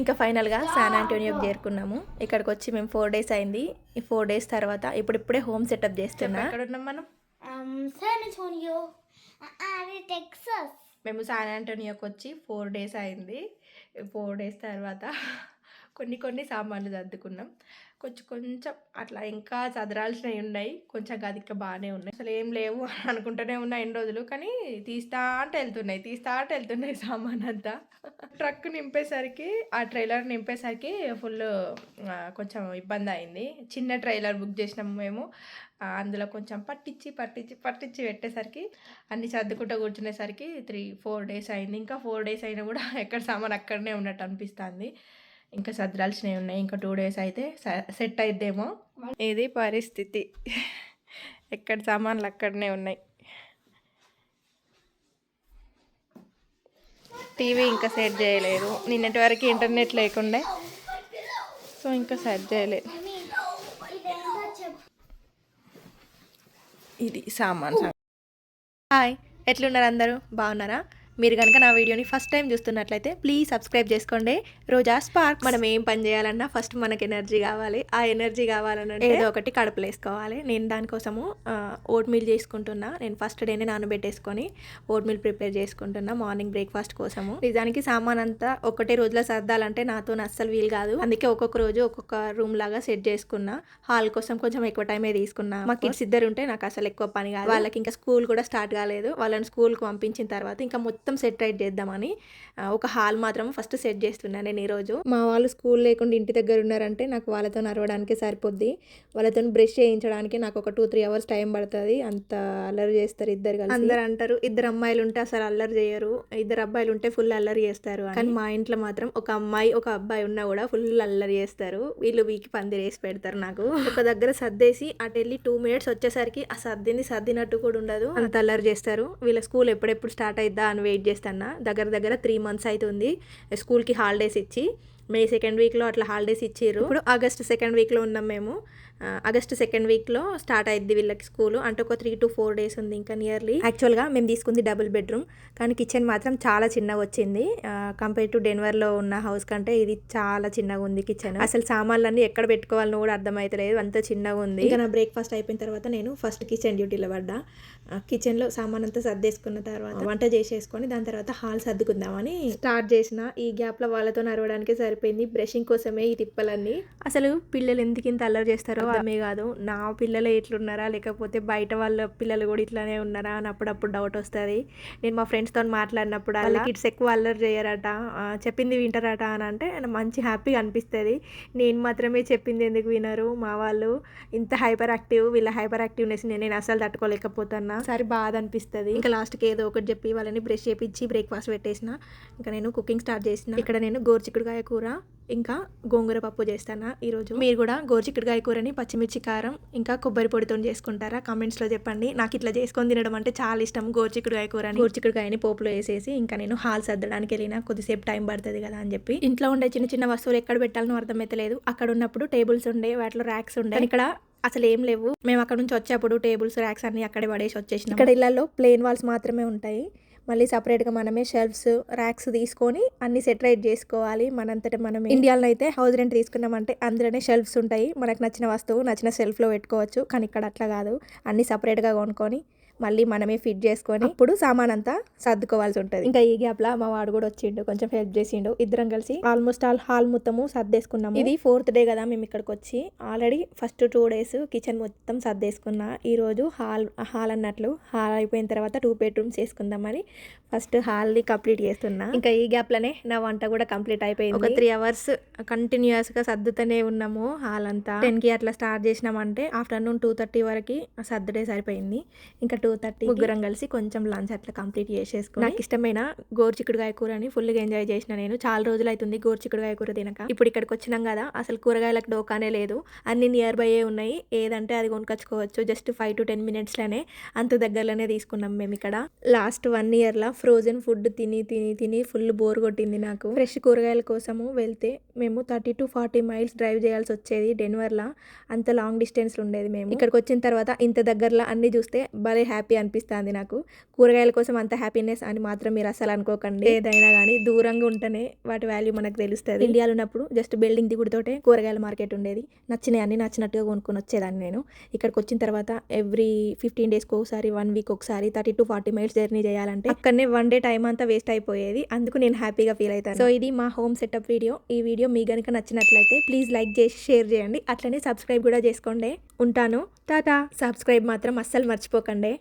ఇంకా ఫైనల్గా శాన్ ఆంటోనియోకి చేరుకున్నాము. ఇక్కడికి వచ్చి మేము 4 డేస్ అయింది. ఈ 4 డేస్ తర్వాత ఇప్పుడిప్పుడే హోమ్ సెటప్ చేస్తున్నాం. ఎక్కడ ఉన్నాం మనం? శాన్ ఆంటోనియో, అది టెక్సాస్. మేము శాన్ ఆంటోనియోకి వచ్చి 4 డేస్ అయింది. 4 డేస్ తర్వాత కొన్ని సామాన్లు సర్దుకున్నాం. కొంచెం అట్లా ఇంకా సదరాల్సినవి ఉన్నాయి. కొంచెం గదిక బాగానే ఉన్నాయి. అసలు ఏం లేవు అనుకుంటూనే ఉన్నా ఎన్ని రోజులు, కానీ తీస్తా అంటే వెళ్తున్నాయి సామాన్ అంతా. ట్రక్ నింపేసరికి, ఆ ట్రైలర్ నింపేసరికి ఫుల్ కొంచెం ఇబ్బంది అయింది. చిన్న ట్రైలర్ బుక్ చేసినాము మేము. అందులో కొంచెం పట్టించి పెట్టేసరికి అన్ని సర్దుకుంటూ కూర్చునేసరికి 3-4 డేస్ అయింది. ఇంకా 4 డేస్ అయినా కూడా ఎక్కడ సామాన్ అక్కడనే ఉన్నట్టు అనిపిస్తుంది. ఇంకా సర్దాల్సినవి ఉన్నాయి. ఇంకా 2 డేస్ అయితే సెట్ అయిద్దేమో. ఇది పరిస్థితి. ఎక్కడ సామాన్లు అక్కడనే ఉన్నాయి. టీవీ ఇంకా సెట్ చేయలేదు. నిన్నటి వరకు ఇంటర్నెట్ లేకుండే, సో ఇంకా సెట్ చేయలేదు. ఇది సామాన్. హాయ్, ఎట్లున్నారు అందరూ? బాగున్నారా? మీరు కనుక నా వీడియోని ఫస్ట్ టైం చూస్తున్నట్లయితే ప్లీజ్ సబ్స్క్రైబ్ చేసుకోండి. రోజా స్పార్క్. మనం ఏం పని చేయాలన్నా ఫస్ట్ మనకి ఎనర్జీ కావాలి. ఆ ఎనర్జీ కావాలనంటే ఏదో ఒకటి కడుపులో వేసుకోవాలి. నేను దానికోసము ఓట్ మీల్ చేసుకుంటున్నా. నేను ఫస్ట్ డేనే నానబెట్టేసుకొని ఓట్ మీల్ ప్రిపేర్ చేసుకుంటున్నా మార్నింగ్ బ్రేక్ఫాస్ట్ కోసము. నిజానికి సామాన్ అంతా ఒకటే రోజులో సర్దాలంటే నాతో అస్సలు వీలు కాదు. అందుకే ఒక్కొక్క రోజు ఒక్కొక్క రూమ్ లాగా సెట్ చేసుకున్నా. హాల్ కోసం కొంచెం ఎక్కువ టైమే తీసుకున్నా. మా కిడ్స్ ఇద్దరు ఉంటే నాకు అసలు ఎక్కువ పని కాదు. వాళ్ళకి ఇంకా స్కూల్ కూడా స్టార్ట్ కాలేదు. వాళ్ళని స్కూల్కి పంపించిన తర్వాత ఇంకా మొత్తం సెట్ రైట్ చేద్దామని ఒక హాల్ మాత్రం ఫస్ట్ సెట్ చేస్తున్నాను నేను ఈరోజు. మా వాళ్ళు స్కూల్ లేకుండా ఇంటి దగ్గర ఉన్నారంటే నాకు వాళ్ళతో నడవడానికి సరిపోద్ది. వాళ్ళతో బ్రష్ చేయించడానికి నాకు ఒక 2-3 అవర్స్ టైం పడుతుంది. అంత అల్లరి చేస్తారు ఇద్దరు కలిసి. అందరు అంటారు ఇద్దరు అమ్మాయిలు ఉంటే అసలు అల్లరి చేయరు, ఇద్దరు అబ్బాయిలు ఉంటే ఫుల్ అల్లరి చేస్తారు అని. కానీ మా ఇంట్లో మాత్రం ఒక అమ్మాయి ఒక అబ్బాయి ఉన్నా కూడా ఫుల్ అల్లరి చేస్తారు. వీళ్ళు వీకి పందిరి వేసి పెడతారు. నాకు ఒక దగ్గర సర్దేసి అటు వెళ్ళి 2 minutes వచ్చేసరికి ఆ సర్దినట్టు కూడా ఉండదు. అంత అల్లరి చేస్తారు. వీళ్ళ స్కూల్ ఎప్పుడెప్పుడు స్టార్ట్ అయిద్దా అని వెయిట్ చేస్తాను. దగ్గర 3 months అవుతుంది స్కూల్కి హాలిడేస్ ఇచ్చి. మే 2nd weekలో అట్లా హాలిడేస్ ఇచ్చారు. ఇప్పుడు ఆగస్ట్ 2nd weekలో ఉన్నాం మేము. ఆగస్ట్ 2nd weekలో స్టార్ట్ అయింది వీళ్ళకి స్కూల్. అంటే ఒక 3-4 days ఉంది ఇంకా నియర్లీ. యాక్చువల్గా మేము తీసుకుంది డబుల్ బెడ్రూమ్, కానీ కిచెన్ మాత్రం చాలా చిన్నగా వచ్చింది. కంపేర్ టు డెన్వర్లో ఉన్న హౌస్ కంటే ఇది చాలా చిన్నగా ఉంది కిచెన్. అసలు సామాన్లన్నీ ఎక్కడ పెట్టుకోవాలని కూడా అర్థమైతలేదు, అంత చిన్నగా ఉంది. ఇంకా నా బ్రేక్ఫాస్ట్ అయిపోయిన తర్వాత నేను ఫస్ట్ కిచెన్ డ్యూటీలో పడ్డా. కిచెన్లో సామాన్ అంతా సర్దేసుకున్న తర్వాత వంట చేసేసుకొని దాని తర్వాత హాల్ సర్దుకుందామని స్టార్ట్ చేసిన. ఈ గ్యాప్లో వాళ్ళతో నడవడానికే సరిపోయింది. బ్రషింగ్ కోసమే ఈ తిప్పలన్నీ. అసలు పిల్లలు ఎందుకు ఇంత అల్లరి చేస్తారో అర్థమే కాదు. నా పిల్లలే ఇట్లున్నారా లేకపోతే బయట వాళ్ళ పిల్లలు కూడా ఇట్లానే ఉన్నారా అని అప్పుడప్పుడు డౌట్ వస్తుంది. నేను మా ఫ్రెండ్స్తో మాట్లాడినప్పుడు వాళ్ళ కిడ్స్ ఎక్కువ అల్లరి చేయరట, చెప్పింది వింటారట అని అంటే మంచి హ్యాపీగా అనిపిస్తుంది. నేను మాత్రమే చెప్పింది ఎందుకు వినరు మా వాళ్ళు, ఇంత హైపర్ యాక్టివ్. వీళ్ళ హైపర్ యాక్టివ్నెస్ నేను అసలు తట్టుకోలేకపోతున్నా. సరే బాధ అనిపిస్తుంది. ఇంకా లాస్ట్కి ఏదో ఒకటి చెప్పి వాళ్ళని బ్రష్ చేపించి బ్రేక్ఫాస్ట్ పెట్టేసిన. ఇంకా నేను కుకింగ్ స్టార్ట్ చేసిన. ఇక్కడ నేను గోరుచిక్కుడుకాయ కూర ఇంకా గోంగూర పప్పు చేస్తాను ఈరోజు. మీరు కూడా గోరుచిక్కుడుకాయ కూరని పచ్చిమిర్చి కారం ఇంకా కొబ్బరి పొడితో చేసుకుంటారా? కామెంట్స్లో చెప్పండి. నాకు ఇట్లా చేసుకొని తినడం అంటే చాలా ఇష్టం. గోరుచిక్కుడుకాయ కూరని, గోరుచిక్కుడుకాయని పోపులో వేసేసి ఇంకా నేను హాల్ సర్దడానికి వెళ్ళిన. కొద్దిసేపు టైం పడుతుంది కదా అని చెప్పి ఇంట్లో ఉండే చిన్న వస్తువులు ఎక్కడ పెట్టాలనో అర్థమైతలేదు. అక్కడ ఉన్నప్పుడు టేబుల్స్ ఉండే, వాటిలో ర్యాక్స్ ఉండే, ఇక్కడ అసలు ఏం లేవు. మేము అక్కడ నుంచి వచ్చేప్పుడు టేబుల్స్ ర్యాక్స్ అన్ని అక్కడే పడేసి వచ్చేసినాం. ఇక్కడ ఇళ్లలో ప్లెయిన్ వాల్స్ మాత్రమే ఉంటాయి. మళ్ళీ సపరేట్గా మనమే షెల్ఫ్స్ ర్యాక్స్ తీసుకొని అన్ని సెటరేట్ చేసుకోవాలి మనంతట మనమే. ఇండియాలో అయితే హౌస్ రెంట్ తీసుకున్నామంటే అందులోనే షెల్ఫ్స్ ఉంటాయి. మనకు నచ్చిన వస్తువు నచ్చిన షెల్ఫ్లో పెట్టుకోవచ్చు. కానీ ఇక్కడ అట్లా కాదు, అన్ని సపరేట్గా కొనుక్కొని మళ్ళీ మనమే ఫిట్ చేసుకొని ఇప్పుడు సామాన్ అంతా సర్దుకోవాల్సి ఉంటుంది. ఇంకా ఈ గ్యాప్లో మా వాడు కూడా వచ్చిండు, కొంచెం హెల్ప్ చేసిండు. ఇద్దరం కలిసి ఆల్మోస్ట్ హాల్ మొత్తము సర్దేసుకున్నాము. ఇది 4th day కదా మేము ఇక్కడికి వచ్చి. ఆల్రెడీ ఫస్ట్ 2 days కిచెన్ మొత్తం సర్దేసుకున్నా. ఈ రోజు హాల్ అన్నట్లు హాల్ అయిపోయిన తర్వాత 2 bedrooms చేసుకుందామని ఫస్ట్ హాల్ని కంప్లీట్ చేస్తున్నా. ఇంకా ఈ గ్యాప్లోనే నా వంట కూడా కంప్లీట్ అయిపోయింది. ఒక 3 hours కంటిన్యూస్గా సర్దుతూనే ఉన్నాము. హాల్ అంతా 10కి అట్లా స్టార్ట్ చేసినామంటే ఆఫ్టర్నూన్ 2:30 వరకు సర్దుడే సరిపోయింది. ఇంకా 2:30 ముగ్గురం కలిసి కొంచెం లంచ్ అట్లా కంప్లీట్ చేసేసుకుని నాకు ఇష్టమైన గోరుచిక్కుడుకాయ కూరని ఫుల్గా ఎంజాయ్ చేసిన. నేను చాలా రోజులు అవుతుంది గోరుచిక్కుడుకాయ కూర తినక. ఇప్పుడు ఇక్కడికి వచ్చినాం కదా, అసలు కూరగాయలకు డోకానే లేదు. అన్ని నియర్ బై ఉన్నాయి, ఏదంటే అది కొనుకొచ్చుకోవచ్చు. జస్ట్ 5-10 minutesలోనే అంత దగ్గరలోనే తీసుకున్నాం మేము. ఇక్కడ లాస్ట్ 1 yearలో ఫ్రోజన్ ఫుడ్ తిని ఫుల్ బోర్ కొట్టింది నాకు. ఫ్రెష్ కూరగాయల కోసము వెళ్తే మేము 30-40 miles డ్రైవ్ చేయాల్సి వచ్చేది డెన్వర్లో. అంత లాంగ్ డిస్టెన్స్ ఉండేది. మేము ఇక్కడికి వచ్చిన తర్వాత ఇంత దగ్గరలో అన్ని చూస్తే భలే హ్యాపీ హ్యాపీ అనిపిస్తుంది నాకు. కూరగాయల కోసం అంత హ్యాపీనెస్ అని మాత్రం మీరు అసలు అనుకోకండి. ఏదైనా కానీ దూరంగా ఉంటేనే వాటి వాల్యూ మనకు తెలుస్తుంది. ఇండియాలో ఉన్నప్పుడు జస్ట్ బిల్డింగ్ దిగుడుతోటే కూరగాయల మార్కెట్ ఉండేది. నచ్చినాయి అన్ని నచ్చినట్టుగా కొనుక్కొని వచ్చేదాన్ని నేను. ఇక్కడికి వచ్చిన తర్వాత ఎవ్రీ 15 డేస్కి ఒకసారి 1 వీక్ ఒకసారి 30 to 40 మైల్స్ జర్నీ చేయాలంటే అక్కడనే 1 డే టైం అంతా వేస్ట్ అయిపోయేది. అందుకు నేను హ్యాపీగా ఫీల్ అవుతాను. సో ఇది మా హోమ్ సెటప్ వీడియో. ఈ వీడియో మీ గనుక నచ్చినట్లయితే ప్లీజ్ లైక్ చేసి షేర్ చేయండి. అట్లనే సబ్స్క్రైబ్ కూడా చేసుకోండి. ఉంటాను. టాటా. సబ్స్క్రైబ్ మాత్రం అస్సలు మర్చిపోకండి.